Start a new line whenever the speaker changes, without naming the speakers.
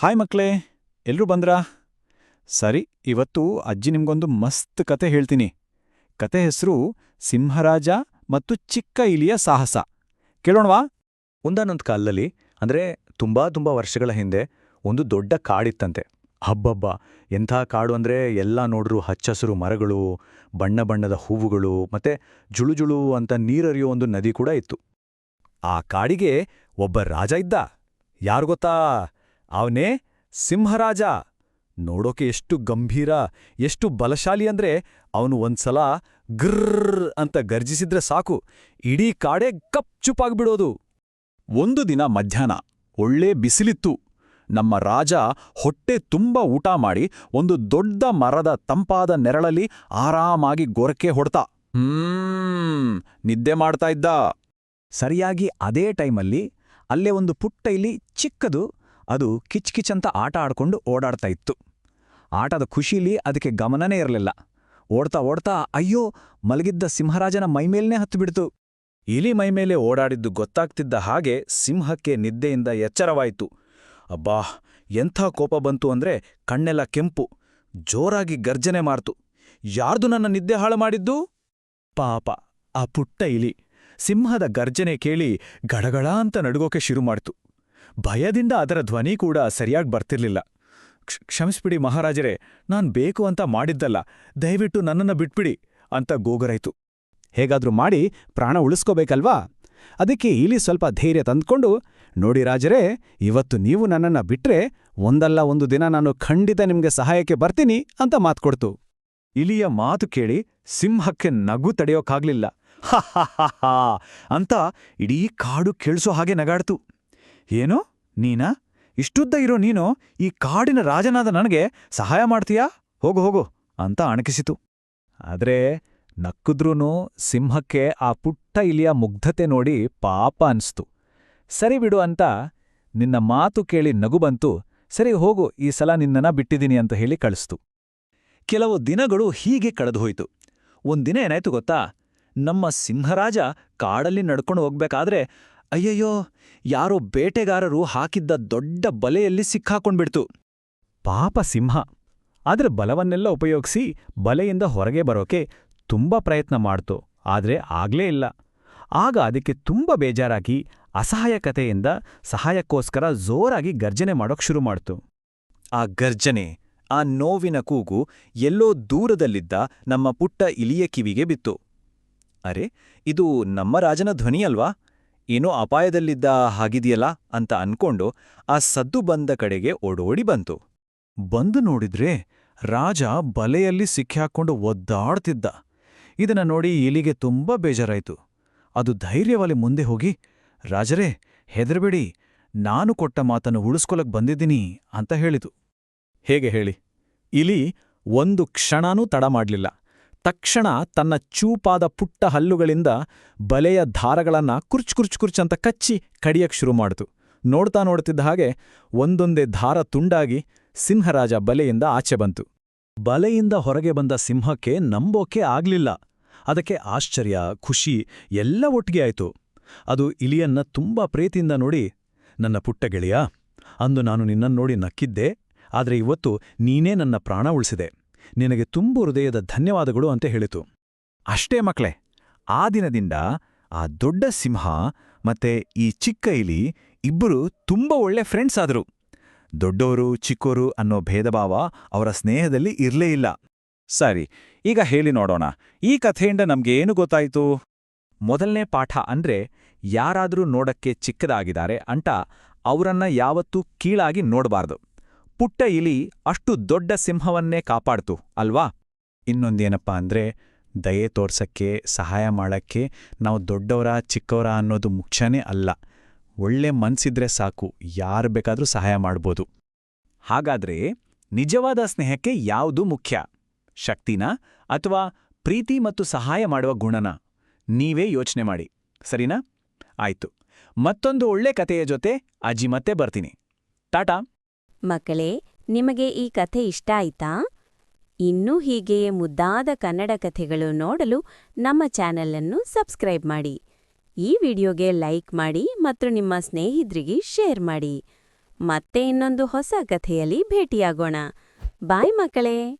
Hi ಮಕ್ಳೇ, ಎಲ್ರೂ ಬಂದ್ರಾ? ಸರಿ, ಇವತ್ತು ಅಜ್ಜಿ ನಿಮ್ಗೊಂದು ಮಸ್ತ್ ಕತೆ ಹೇಳ್ತೀನಿ. ಕತೆ ಹೆಸರು ಸಿಂಹರಾಜ ಮತ್ತು ಚಿಕ್ಕ ಇಲಿಯ ಸಾಹಸ. ಕೇಳೋಣವಾ?
ಒಂದಾನೊಂದು ಕಾಲದಲ್ಲಿ ಅಂದ್ರೆ ತುಂಬಾ ವರ್ಷಗಳ ಹಿಂದೆ ಒಂದು ದೊಡ್ಡ ಕಾಡಿತ್ತಂತೆ. ಹಬ್ಬಬ್ಬ, ಎಂಥ ಕಾಡು ಅಂದ್ರೆ ಎಲ್ಲ ನೋಡ್ರು ಹಚ್ಚಹಸಿರು ಮರಗಳು, ಬಣ್ಣ ಬಣ್ಣದ ಹೂವುಗಳು, ಮತ್ತೆ ಜುಳುಜುಳು ಅಂತ ನೀರರಿಯೋ ಒಂದು ನದಿ ಕೂಡ ಇತ್ತು. ಆ ಕಾಡಿಗೆ ಒಬ್ಬ ರಾಜ ಇದ್ದ. ಯಾರು ಗೊತ್ತಾ? ಅವನೇ ಸಿಂಹರಾಜ. ನೋಡೋಕೆ ಎಷ್ಟು ಗಂಭೀರ, ಎಷ್ಟು ಬಲಶಾಲಿ ಅಂದ್ರೆ ಅವನು ಒಂದ್ಸಲ ಗ್ರರ್ ಅಂತ ಗರ್ಜಿಸಿದ್ರೆ ಸಾಕು, ಇಡೀ ಕಾಡೇ ಕಪ್ಚುಪಾಗ್ಬಿಡೋದು. ಒಂದು ದಿನ ಮಧ್ಯಾಹ್ನ ಒಳ್ಳೆ ಬಿಸಿಲಿತ್ತು. ನಮ್ಮ ರಾಜ ಹೊಟ್ಟೆ ತುಂಬ ಊಟ ಮಾಡಿ ಒಂದು ದೊಡ್ಡ ಮರದ ತಂಪಾದ ನೆರಳಲ್ಲಿ ಆರಾಮಾಗಿ ಗೊರಕೆ ಹೊಡ್ತಾ ನಿದ್ದೆ ಮಾಡ್ತಾ ಇದ್ದ. ಸರಿಯಾಗಿ ಅದೇ ಟೈಮಲ್ಲಿ ಅಲ್ಲೇ ಒಂದು ಪುಟ್ಟ ಇಲಿ ಚಿಕ್ಕದು, ಅದು ಕಿಚ್ಕಿಚಂತ ಆಟ ಆಡ್ಕೊಂಡು ಓಡಾಡ್ತಾ ಇತ್ತು. ಆಟದ ಖುಷೀಲಿ ಅದಕ್ಕೆ ಗಮನನೇ ಇರಲಿಲ್ಲ. ಓಡ್ತಾ ಓಡ್ತಾ ಅಯ್ಯೋ, ಮಲಗಿದ್ದ ಸಿಂಹರಾಜನ ಮೈಮೇಲ್ನೇ ಹತ್ತುಬಿಡ್ತು. ಇಲಿ ಮೈಮೇಲೆ ಓಡಾಡಿದ್ದು ಗೊತ್ತಾಗ್ತಿದ್ದ ಹಾಗೆ ಸಿಂಹಕ್ಕೆ ನಿದ್ದೆಯಿಂದ ಎಚ್ಚರವಾಯಿತು. ಅಬ್ಬಾ, ಎಂಥ ಕೋಪ ಬಂತು ಅಂದ್ರೆ ಕಣ್ಣೆಲ್ಲ ಕೆಂಪು, ಜೋರಾಗಿ ಗರ್ಜನೆ ಮಾಡ್ತು. ಯಾರ್ದು ನನ್ನ ನಿದ್ದೆ ಹಾಳು ಮಾಡಿದ್ದು? ಪಾಪ ಆ ಪುಟ್ಟ ಇಲಿ ಸಿಂಹದ ಗರ್ಜನೆ ಕೇಳಿ ಗಡಗಡ ಅಂತ ನಡುಗೋಕೆ ಶುರು ಮಾಡ್ತು. ಭಯದಿಂದ ಅದರ ಧ್ವನಿ ಕೂಡ ಸರಿಯಾಗಿ ಬರ್ತಿರ್ಲಿಲ್ಲ. ಕ್ಷಮಿಸ್ಬಿಡಿ ಮಹಾರಾಜರೇ, ನಾನ್ ಬೇಕು ಅಂತ ಮಾಡಿದ್ದಲ್ಲ, ದಯವಿಟ್ಟು ನನ್ನನ್ನ ಬಿಟ್ಬಿಡಿ ಅಂತ ಗೋಗರಾಯ್ತು. ಹೇಗಾದ್ರೂ ಮಾಡಿ ಪ್ರಾಣ ಉಳಿಸ್ಕೋಬೇಕಲ್ವಾ? ಅದಕ್ಕೆ ಇಲಿ ಸ್ವಲ್ಪ ಧೈರ್ಯ ತಂದ್ಕೊಂಡು, ನೋಡಿ ರಾಜರೇ, ಇವತ್ತು ನೀವು ನನ್ನನ್ನ ಬಿಟ್ರೆ ಒಂದಲ್ಲ ಒಂದು ದಿನ ನಾನು ಖಂಡಿತ ನಿಮ್ಗೆ ಸಹಾಯಕ್ಕೆ ಬರ್ತೀನಿ ಅಂತ ಮಾತ್ಕೊಡ್ತು. ಇಲಿಯ ಮಾತು ಕೇಳಿ ಸಿಂಹಕ್ಕೆ ನಗು ತಡೆಯೋಕ್ಕಾಗ್ಲಿಲ್ಲ. ಹಾ ಅಂತ ಇಡೀ ಕಾಡು ಕೇಳಿಸೋ ಹಾಗೆ ನಗಾಡ್ತು. ಏನೋ ನೀನಾ? ಇಷ್ಟುದ್ದ ಇರೋ ನೀನು ಈ ಕಾಡಿನ ರಾಜನಾದ ನನಗೆ ಸಹಾಯ ಮಾಡ್ತೀಯಾ? ಹೋಗು ಹೋಗು ಅಂತ ಅಣಕಿಸಿತು. ಆದ್ರೆ ನಕ್ಕುದ್ರೂ ಸಿಂಹಕ್ಕೆ ಆ ಪುಟ್ಟ ಇಲಿಯ ಮುಗ್ಧತೆ ನೋಡಿ ಪಾಪ ಅನ್ಸ್ತು. ಸರಿ ಬಿಡು ಅಂತ ನಿನ್ನ ಮಾತು ಕೇಳಿ ನಗು ಬಂತು. ಸರಿ ಹೋಗು, ಈ ಸಲ ನಿನ್ನನ್ನ ಬಿಟ್ಟಿದ್ದೀನಿ ಅಂತ ಹೇಳಿ ಕಳಿಸ್ತು. ಕೆಲವು ದಿನಗಳು ಹೀಗೆ ಕಳೆದುಹೋಯ್ತು. ಒಂದಿನ ಏನಾಯ್ತು ಗೊತ್ತಾ? ನಮ್ಮ ಸಿಂಹರಾಜ ಕಾಡಲ್ಲಿ ನಡ್ಕೊಂಡು ಹೋಗ್ಬೇಕಾದ್ರೆ ಅಯ್ಯಯ್ಯೋ, ಯಾರೋ ಬೇಟೆಗಾರರು ಹಾಕಿದ್ದ ದೊಡ್ಡ ಬಲೆಯಲ್ಲಿ ಸಿಕ್ಕಾಕೊಂಡ್ಬಿಡ್ತು. ಪಾಪ ಸಿಂಹ ಆದ್ರೆ ಬಲವನ್ನೆಲ್ಲ ಉಪಯೋಗಿಸಿ ಬಲೆಯಿಂದ ಹೊರಗೆ ಬರೋಕೆ ತುಂಬಾ ಪ್ರಯತ್ನ ಮಾಡ್ತು. ಆದ್ರೆ ಆಗ್ಲೇ ಇಲ್ಲ. ಆಗ ಅದಕ್ಕೆ ತುಂಬ ಬೇಜಾರಾಗಿ ಅಸಹಾಯಕತೆಯಿಂದ ಸಹಾಯಕ್ಕೋಸ್ಕರ ಜೋರಾಗಿ ಗರ್ಜನೆ ಮಾಡೋಕ್ ಶುರು ಮಾಡ್ತು. ಆ ಗರ್ಜನೆ, ಆ ನೋವಿನ ಕೂಗು ಎಲ್ಲೋ ದೂರದಲ್ಲಿದ್ದ ನಮ್ಮ ಪುಟ್ಟ ಇಲಿಯ ಕಿವಿಗೆ ಬಿತ್ತು. ಅರೆ, ಇದು ನಮ್ಮ ರಾಜನ ಧ್ವನಿಯಲ್ವಾ? ಏನೋ ಅಪಾಯದಲ್ಲಿದ್ದ ಹಾಗಿದೆಯಲ್ಲ ಅಂತ ಅನ್ಕೊಂಡು ಆ ಸದ್ದು ಬಂದ ಕಡೆಗೆ ಓಡೋಡಿ ಬಂತು. ಬಂದು ನೋಡಿದ್ರೆ ರಾಜ ಬಲೆಯಲ್ಲಿ ಸಿಕ್ಕಾಕೊಂಡು ಒದ್ದಾಡ್ತಿದ್ದ. ಇದನ್ನ ನೋಡಿ ಇಲಿಗೆ ತುಂಬಾ ಬೇಜಾರಾಯ್ತು. ಅದು ಧೈರ್ಯವಾಗಿ ಮುಂದೆ ಹೋಗಿ, ರಾಜರೇ, ಹೆದರ್ಬೇಡಿ, ನಾನು ಕೊಟ್ಟ ಮಾತನ್ನು ಉಳಿಸ್ಕೊಳಕ್ ಬಂದಿದ್ದೀನಿ ಅಂತ ಹೇಳಿತು. ಹೇಗೆ ಹೇಳಿ? ಇಲಿ ಒಂದು ಕ್ಷಣನೂ ತಡ ಮಾಡ್ಲಿಲ್ಲ. ತಕ್ಷಣ ತನ್ನ ಚೂಪಾದ ಪುಟ್ಟ ಹಲ್ಲುಗಳಿಂದ ಬಲೆಯ ದಾರಗಳನ್ನ ಕುರ್ಚ್ ಅಂತ ಕಚ್ಚಿ ಕಡಿಯಕ್ ಶುರು ಮಾಡಿತು. ನೋಡ್ತಾ ನೋಡ್ತಿದ್ದ ಹಾಗೆ ಒಂದೊಂದೇ ದಾರ ತುಂಡಾಗಿ ಸಿಂಹರಾಜ ಬಲೆಯಿಂದ ಆಚೆ ಬಂತು. ಬಲೆಯಿಂದ ಹೊರಗೆ ಬಂದ ಸಿಂಹಕ್ಕೆ ನಂಬೋಕೆ ಆಗ್ಲಿಲ್ಲ. ಅದಕ್ಕೆ ಆಶ್ಚರ್ಯ, ಖುಷಿ ಎಲ್ಲ ಒಟ್ಟಿಗೆ ಆಯ್ತು. ಅದು ಇಲಿಯನ್ನ ತುಂಬಾ ಪ್ರೀತಿಯಿಂದ ನೋಡಿ, ನನ್ನ ಪುಟ್ಟ ಗೆಳೆಯ, ಅಂದು ನಾನು ನಿನ್ನನ್ನೋಡಿ ನಕ್ಕಿದ್ದೆ, ಆದ್ರೆ ಇವತ್ತು ನೀನೇ ನನ್ನ ಪ್ರಾಣ ಉಳಿಸಿದೆ. ನಿನಗೆ ತುಂಬು ಹೃದಯದ ಧನ್ಯವಾದಗಳು ಅಂತ ಹೇಳಿತು. ಅಷ್ಟೇ ಮಕ್ಳೇ, ಆ ದಿನದಿಂದ ಆ ದೊಡ್ಡ ಸಿಂಹ ಮತ್ತೆ ಈ ಚಿಕ್ಕ ಇಲಿ ಇಬ್ಬರು ತುಂಬ ಒಳ್ಳೆ ಫ್ರೆಂಡ್ಸ್ ಆದರು. ದೊಡ್ಡೋರು ಚಿಕ್ಕೋರು ಅನ್ನೋ ಭೇದಭಾವ ಅವರ ಸ್ನೇಹದಲ್ಲಿ ಇರ್ಲೇ ಇಲ್ಲ. ಸರಿ, ಈಗ ಹೇಳಿ ನೋಡೋಣ, ಈ ಕಥೆಯಿಂದ ನಮ್ಗೇನು ಗೊತ್ತಾಯ್ತು? ಮೊದಲನೇ ಪಾಠ ಅಂದ್ರೆ, ಯಾರಾದ್ರೂ ನೋಡಕ್ಕೆ ಚಿಕ್ಕದಾಗಿದ್ದಾರೆ ಅಂತ ಅವರನ್ನ ಯಾವತ್ತೂ ಕೀಳಾಗಿ ನೋಡಬಾರ್ದು. ಪುಟ್ಟ ಇಲಿ ಅಷ್ಟು ದೊಡ್ಡ ಸಿಂಹವನ್ನೇ ಕಾಪಾಡ್ತು ಅಲ್ವಾ? ಇನ್ನೊಂದೇನಪ್ಪ ಅಂದ್ರೆ, ದಯೆ ತೋರ್ಸಕ್ಕೆ, ಸಹಾಯ ಮಾಡಕ್ಕೆ ನಾವು ದೊಡ್ಡವರ ಚಿಕ್ಕವರ ಅನ್ನೋದು ಮುಖ್ಯನೇ ಅಲ್ಲ. ಒಳ್ಳೆ ಮನ್ಸಿದ್ರೆ ಸಾಕು, ಯಾರು ಬೇಕಾದ್ರೂ ಸಹಾಯ ಮಾಡ್ಬೋದು. ಹಾಗಾದ್ರೆ ನಿಜವಾದ ಸ್ನೇಹಕ್ಕೆ ಯಾವುದು ಮುಖ್ಯ? ಶಕ್ತಿನ ಅಥವಾ ಪ್ರೀತಿ ಮತ್ತು ಸಹಾಯ ಮಾಡುವ ಗುಣನ? ನೀವೇ ಯೋಚನೆ ಮಾಡಿ, ಸರಿನಾ? ಆಯ್ತು, ಮತ್ತೊಂದು ಒಳ್ಳೆ ಕಥೆಯ ಜೊತೆ ಅಜ್ಜಿ ಮತ್ತೆ ಬರ್ತೀನಿ. ಟಾಟಾ.
ಮಕ್ಕಳೇ, ನಿಮಗೆ ಈ ಕಥೆ ಇಷ್ಟ ಆಯ್ತಾ? ಇನ್ನೂ ಹೀಗೆಯೇ ಮುದ್ದಾದ ಕನ್ನಡ ಕಥೆಗಳು ನೋಡಲು ನಮ್ಮ ಚಾನೆಲ್ ಅನ್ನು ಸಬ್ಸ್ಕ್ರೈಬ್ ಮಾಡಿ. ಈ ವಿಡಿಯೋಗೆ ಲೈಕ್ ಮಾಡಿ ಮತ್ತು ನಿಮ್ಮ ಸ್ನೇಹಿತರಿಗೆ ಶೇರ್ ಮಾಡಿ. ಮತ್ತೆ ಇನ್ನೊಂದು ಹೊಸ ಕಥೆಯಲ್ಲಿ ಭೇಟಿಯಾಗೋಣ. ಬಾಯ್ ಮಕ್ಕಳೇ.